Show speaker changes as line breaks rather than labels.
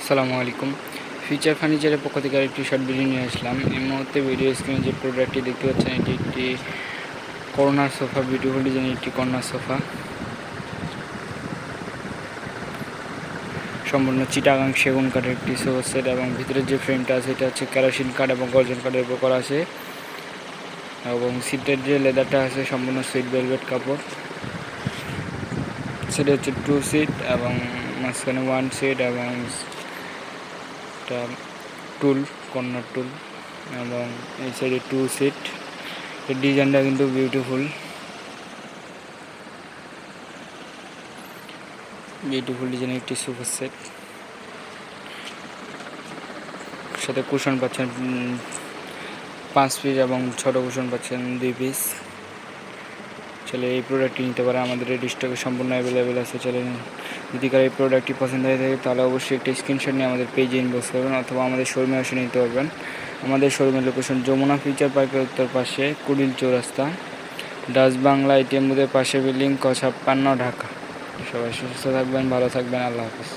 আসসালামু আলাইকুম। ফিচার ফার্নিচারের পক্ষ থেকে আরেকটি শর্ট ভিডিও নিয়ে আসলাম। এই মুহূর্তে ভিডিও স্ক্রিনে যে প্রোডাক্টটি দেখতে পাচ্ছেন, এটি একটি কর্নার সোফা, বিউটিফুল ডিজাইনের একটি কর্নার সোফা, সম্পূর্ণ চিটাগাং সেগুন কাঠের একটি সোফা সেট, এবং ভিতরের যে ফ্রেমটা আছে এটা হচ্ছে কেরোসিন কাঠ এবং গর্জন কাঠের উপর করা আছে, এবং সিটের যে লেদারটা আছে সম্পূর্ণ সুইট ভেলভেট কাপড়। সেটা হচ্ছে 2 সিট এবং মাঝখানে 1 সিট এবং একটা টুল, কর্নার টুল, এবং এই সাইডে 2 সিট। এর ডিজাইনটা কিন্তু বিউটিফুল ডিজাইনের একটি সোফা সেট। সাথে কুশন পাচ্ছেন 5 পিস এবং ছোট কুশন পাচ্ছেন 2 পিস। চলে এই প্রোডাক্টটি নিতে পারে, আমাদের রেডি স্টকে সম্পূর্ণ অ্যাভেলেবেল আছে। চলে যদি কারো এই প্রোডাক্টটি পছন্দ হয়ে থাকে তাহলে অবশ্যই একটা স্ক্রিনশট নিয়ে আমাদের পেজে ইনবক্স করবেন, অথবা আমাদের শোরুমে এসে নিতে পারবেন। আমাদের শোরুমের লোকেশন যমুনা ফিউচার পার্কের উত্তর পাশে, কুড়িল চৌরাস্তা, ডাচ বাংলা এটিএম বুথের পাশে, বিল্ডিং ক 56, ঢাকা। সবাই সুস্থ থাকবেন, ভালো থাকবেন, আল্লাহ হাফিজ।